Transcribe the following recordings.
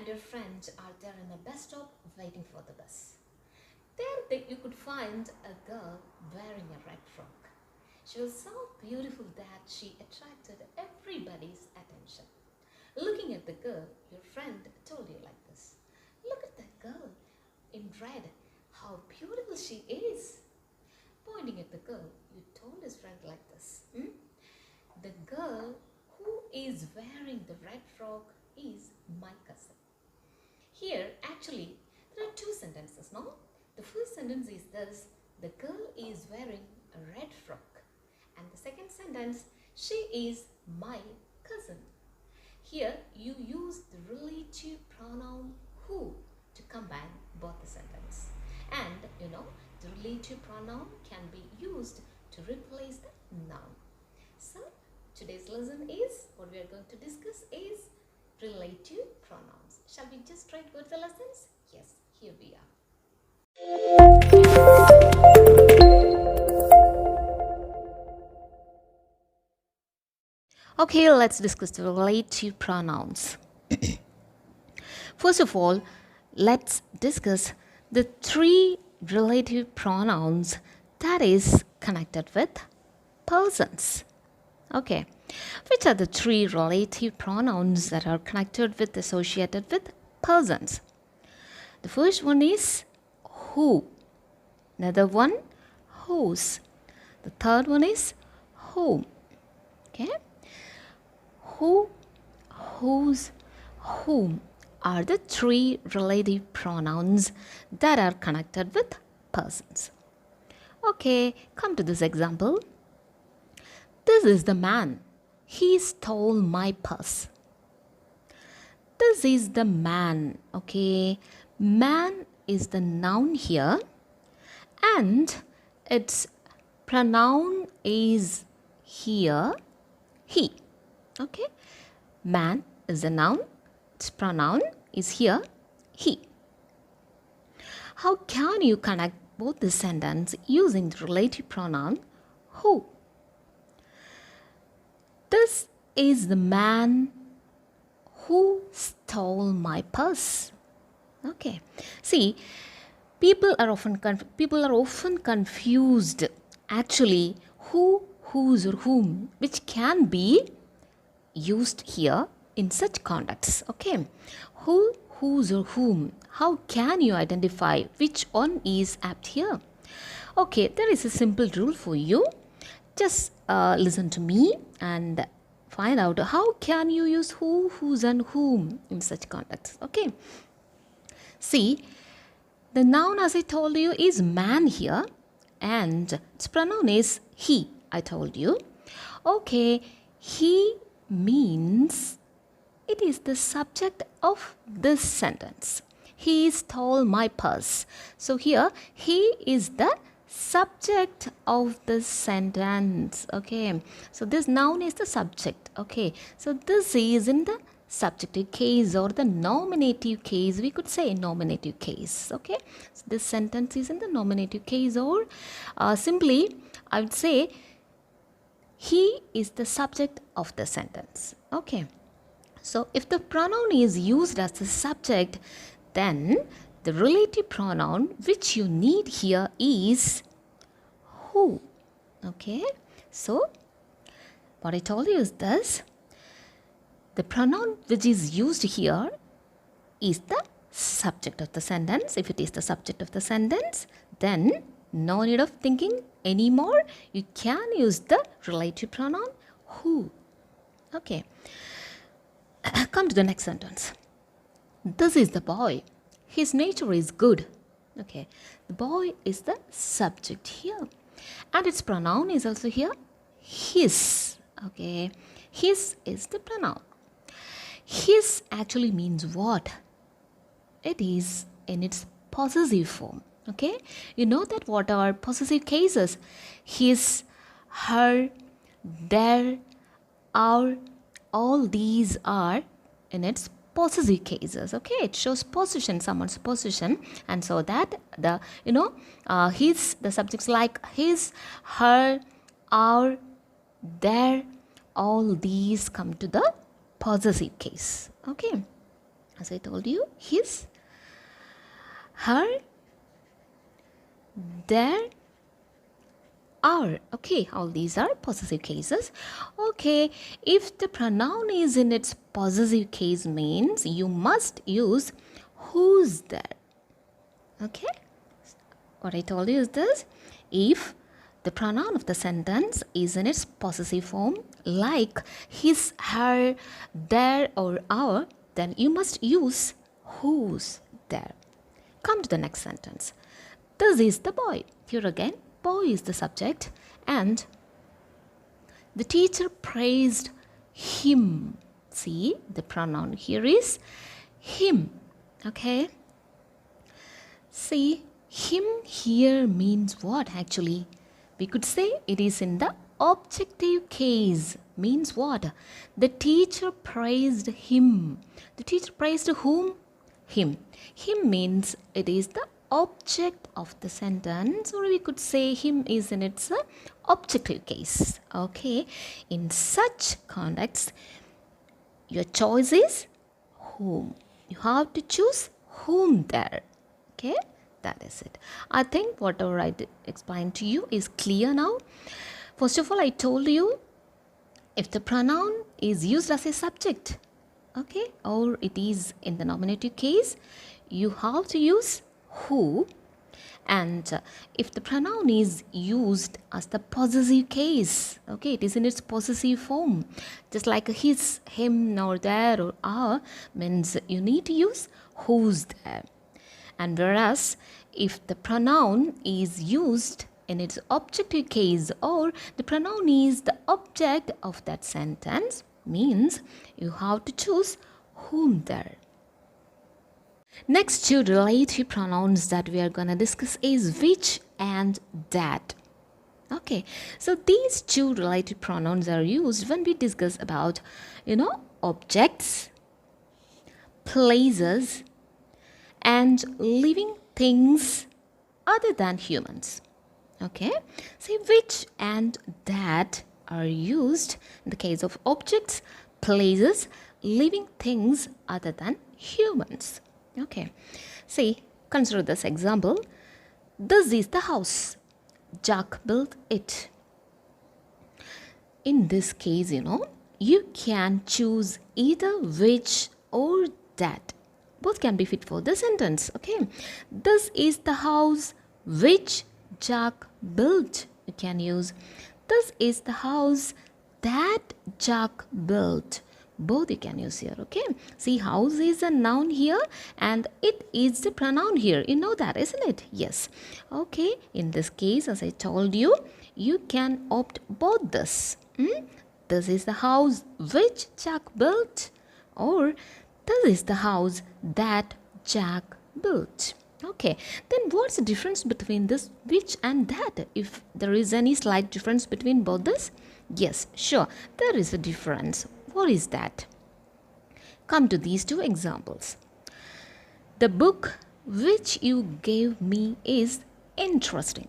and your friends are there in a bus stop waiting for the bus. You could find a girl wearing a red frock. She was so beautiful that she attracted everybody's attention. Looking at the girl, your friend told you like this: "Look at that girl in red, how beautiful she is." Pointing at the girl, you told his friend like this: "The girl who is wearing the red frock is my cousin." Here, actually, there are two sentences, no? The first sentence is this: "The girl is wearing a red frock." And the second sentence: "She is my cousin." Here, you use the relative pronoun who to combine both the sentence. And, the relative pronoun can be used to replace the noun. So, today's lesson is, what we are going to discuss is relative pronouns. Shall we just try to go to the lessons? Yes, here we are. Okay, let's discuss the relative pronouns. First of all, let's discuss the three relative pronouns that is connected with persons. Okay, which are the three relative pronouns that are connected with, associated with persons? The first one is who. Another one, whose. The third one is whom. Okay, who, whose, whom are the three relative pronouns that are connected with persons. Okay, come to this example. This is the man. He stole my purse. This is the man. Okay, man is the noun here, and its pronoun is here he. Okay, man is the noun, its pronoun is here he. How can you connect both the sentence using the relative pronoun who? This is the man who stole my purse. Okay, see, people are often confused actually who, whose, or whom, which can be used here in such contexts. Okay, who, whose, or whom. How can you identify which one is apt here? Okay, there is a simple rule for you. Just listen to me and find out how can you use who, whose, and whom in such contexts. Okay, see, the noun, as I told you, is man here, and its pronoun is he, I told you. Okay, he means it is the subject of this sentence. He stole my purse. So here, he is the subject of the sentence. Okay, so this noun is the subject. Okay, so this is in the subjective case or the nominative case. We could say nominative case. Okay, so this sentence is in the nominative case, or simply I would say he is the subject of the sentence. Okay, so if the pronoun is used as the subject, then the relative pronoun which you need here is who. Okay, so what I told you is this: the pronoun which is used here is the subject of the sentence. If it is the subject of the sentence, then no need of thinking anymore. You can use the relative pronoun who. Okay, come to the next sentence. This is the boy. His nature is good. Okay, the boy is the subject here, and its pronoun is also here his. Okay, his is the pronoun. His actually means what? It is in its possessive form. Okay, you know that what are possessive cases? His, her, their, our, all these are in its possessive cases. Okay, it shows possession, someone's possession, and so that the his, the subjects like his, her, our, their, all these come to the possessive case. Okay, As I told you, his, her, their, are. Okay, all these are possessive cases. Okay, if the pronoun is in its possessive case means you must use who's there. Okay, what I told you is this: if the pronoun of the sentence is in its possessive form like his, her, their or our, then you must use who's there. Come to the next sentence. This is the boy. Here again, boy is the subject and the teacher praised him. See, the pronoun here is him. Okay. See, him here means what actually? We could say it is in the objective case. Means what? The teacher praised him. The teacher praised whom? Him. Him means it is the object of the sentence, or we could say him is in its objective case. Okay. In such context, your choice is whom. You have to choose whom there. Okay, that is it. I think whatever I explained to you is clear now. First of all, I told you if the pronoun is used as a subject, okay, or it is in the nominative case, you have to use who. And if the pronoun is used as the possessive case, okay, it is in its possessive form, just like his, him, or there, or our, means you need to use who's there. And whereas if the pronoun is used in its objective case, or the pronoun is the object of that sentence, means you have to choose whom there. Next two relative pronouns that we are going to discuss is which and that. Okay, so these two relative pronouns are used when we discuss about, objects, places, and living things other than humans. Okay, say which and that are used in the case of objects, places, living things other than humans. Okay, see, consider this example. This is the house. Jack built it. In this case, you can choose either which or that. Both can be fit for the sentence. Okay, this is the house which Jack built. You can use this is the house that Jack built. Both you can use here. Okay, see, house is a noun here and it is the pronoun here. You know that, isn't it? Yes. Okay, in this case, as I told you, you can opt both this. This is the house which Jack built, or this is the house that Jack built. Okay, then what's the difference between this which and that? If there is any slight difference between both this? Yes, sure, there is a difference. What is that? Come to these two examples. The book which you gave me is interesting.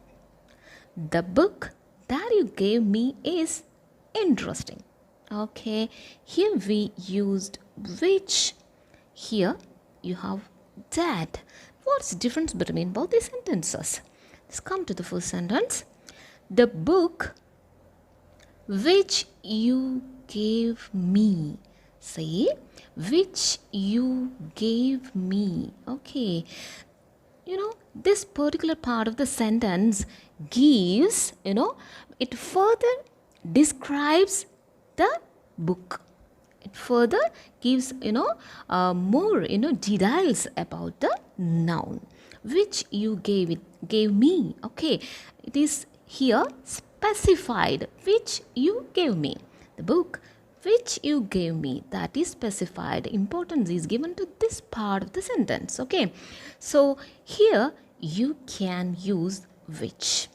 The book that you gave me is interesting. Okay, here we used which. Here you have that. What's the difference between both these sentences? Let's come to the first sentence. The book which you gave me. Say, which you gave me. Okay, this particular part of the sentence gives, it further describes the book. It further gives, more, details about the noun. Which you gave me. Okay, it is here specified. Which you gave me. The book which you gave me, that is specified. Importance is given to this part of the sentence. Okay, so here you can use which.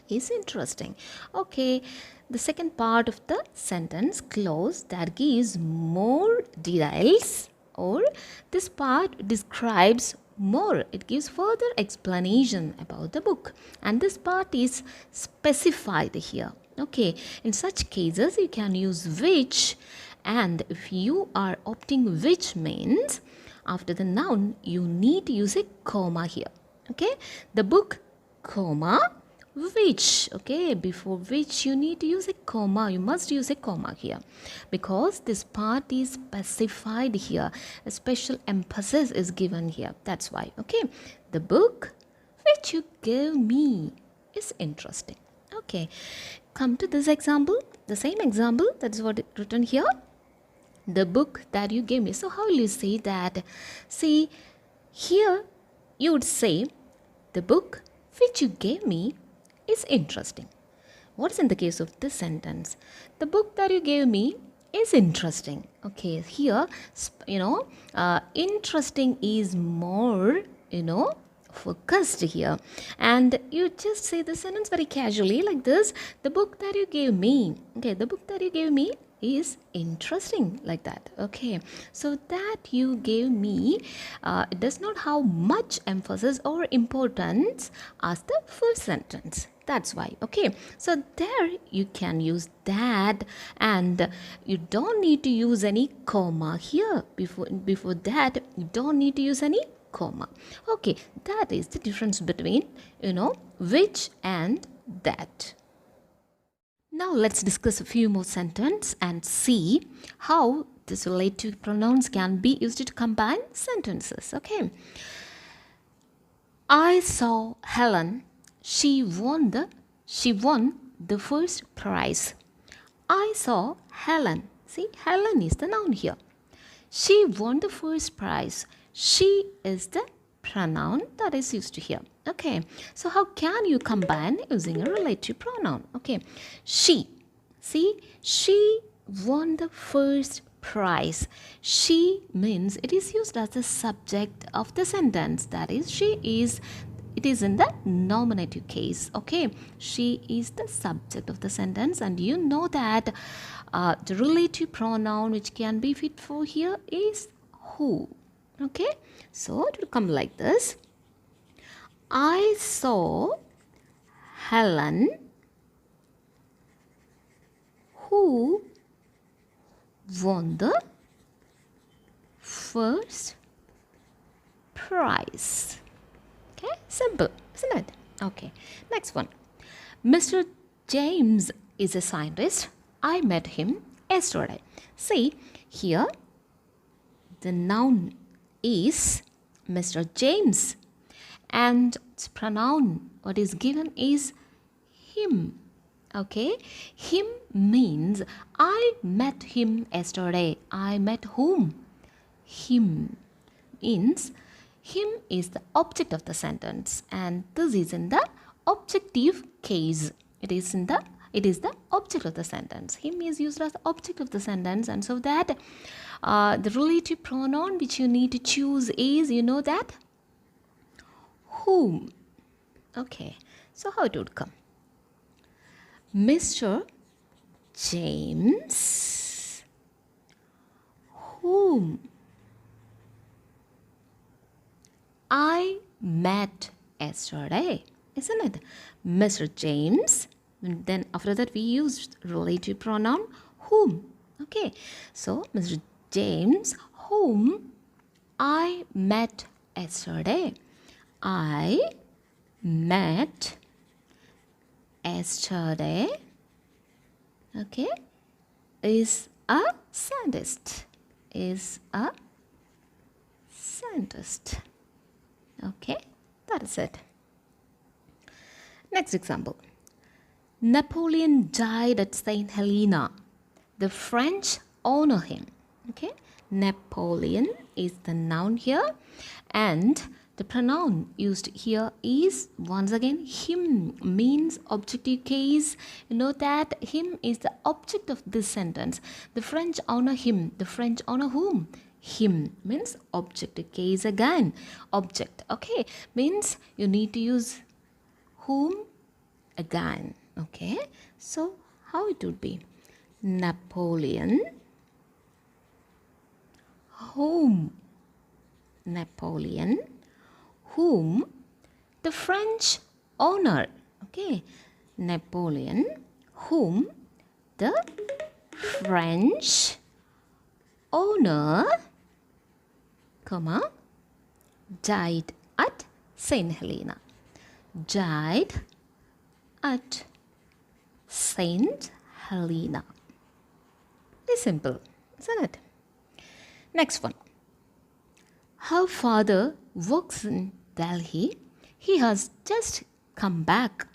Is interesting. Okay, the second part of the sentence clause that gives more details, or this part describes more. It gives further explanation about the book, and this part is specified here. Okay, in such cases you can use which And if you are opting which means after the noun, you need to use a comma here. Okay, the book, comma, which. Okay, before which you need to use a comma. You must use a comma here because this part is specified here. A special emphasis is given here. That's why. Okay, the book which you gave me is interesting. Okay, come to this example, the same example, that's what written here. The book that you gave me. So how will you say that? See, here you would say the book which you gave me is interesting. What's in the case of this sentence? The book that you gave me is interesting. Okay, here, interesting is more, focused here. And you just say the sentence very casually like this. The book that you gave me. Okay, the book that you gave me is interesting, like that. Okay, so that you gave me, it does not have much emphasis or importance as the first sentence. That's why. Okay, so there you can use that, and you don't need to use any comma here. Before that, you don't need to use any comma. Okay, that is the difference between which and that. Now let's discuss a few more sentences and see how this relative pronouns can be used to combine sentences. Okay. I saw Helen. She won the first prize. I saw Helen. See, Helen is the noun here. She won the first prize. She is the pronoun that is used here. Okay, so how can you combine using a relative pronoun? Okay, she. See, she won the first prize. She means it is used as the subject of the sentence. That is, it is in the nominative case. Okay, she is the subject of the sentence, and you know that the relative pronoun which can be fit for here is who. Okay, so it will come like this. I saw Helen who won the first prize. Okay, simple, isn't it? Okay, next one. Mr. James is a scientist. I met him yesterday. See, here the noun is Mr. James, and its pronoun what is given is him. Okay, him means I met him yesterday. I met whom? Him means him is the object of the sentence, and this is in the objective case. It is the object of the sentence. Him is used as the object of the sentence, and so that the relative pronoun which you need to choose is, that whom. Okay, so how it would come? Mr. James whom I met yesterday, isn't it? Mr. James, and then after that we used relative pronoun whom. Okay, so Mr. James whom I met yesterday. I met yesterday, okay, is a scientist. Okay, that is it. Next example. Napoleon died at St. Helena. The French honor him. Okay, Napoleon is the noun here, and the pronoun used here is once again him, means objective case. You know that him is the object of this sentence. The French honor him. The French honor whom? Him means objective case again. Object. Okay, means you need to use whom again. Okay, so how it would be? Napoleon whom? Napoleon whom the French honor. Okay, Napoleon whom the French owner, comma, died at St. Helena. Died at St. Helena. It's simple, isn't it? Next one. Her father works in Delhi. He has just come back.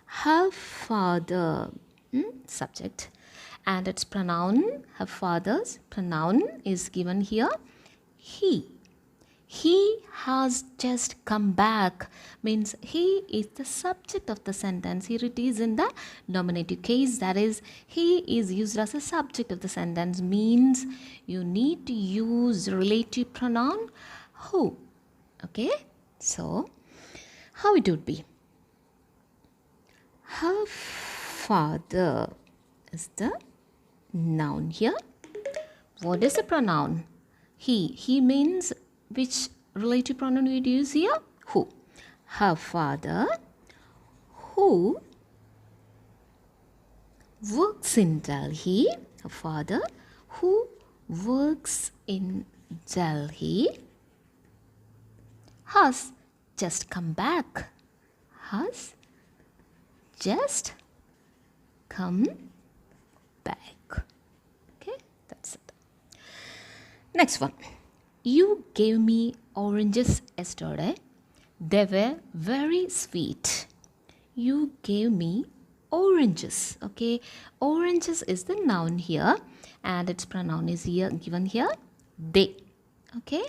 Her father, subject, and its pronoun, her father's pronoun is given here, he. He has just come back means he is the subject of the sentence. Here it is in the nominative case, that is, he is used as a subject of the sentence, means you need to use relative pronoun who. Okay, so how it would be? Her father is the noun here. What is the pronoun? He. He means which relative pronoun we use here? Who. Her father, who works in Delhi. Her father, who works in Delhi, has just come back. Has just come back. Okay, that's it. Next one. You gave me oranges yesterday. They were very sweet. You gave me oranges. Okay, oranges is the noun here, and its pronoun is here given here, they. Okay,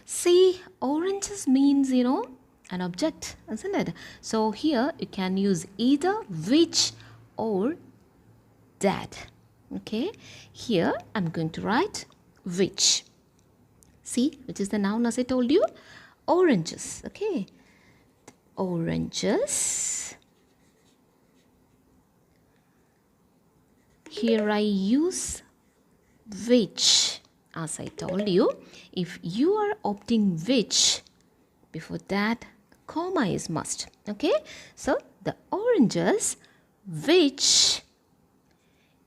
see, oranges means an object, isn't it? So here you can use either which or that. Okay, here I'm going to write which. See, which is the noun as I told you? Oranges. Okay, oranges. Here I use which, as I told you. If you are opting which, before that comma is must. Okay, so the oranges which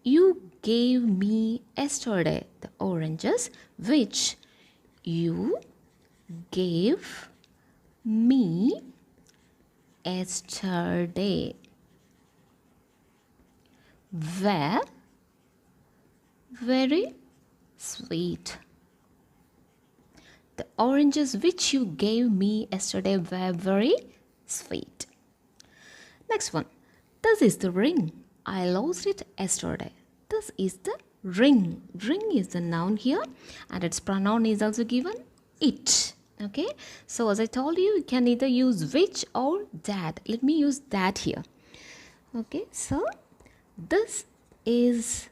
you gave me yesterday. The oranges which you gave me yesterday were very sweet. The oranges which you gave me yesterday were very sweet. Next one. This is the ring. I lost it yesterday. This is the ring. Ring is the noun here, and its pronoun is also given, it. Okay, so as I told you, you can either use which or that. Let me use that here. Okay, so this is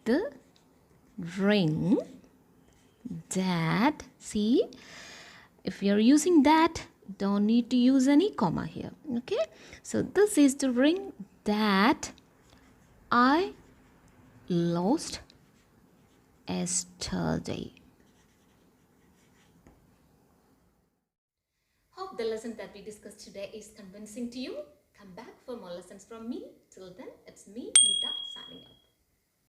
the ring that, see, if you're using that, don't need to use any comma here. Okay, so this is the ring that I lost yesterday. Hope the lesson that we discussed today is convincing to you. Come back for more lessons from me. Till then, it's me, Nita, signing off.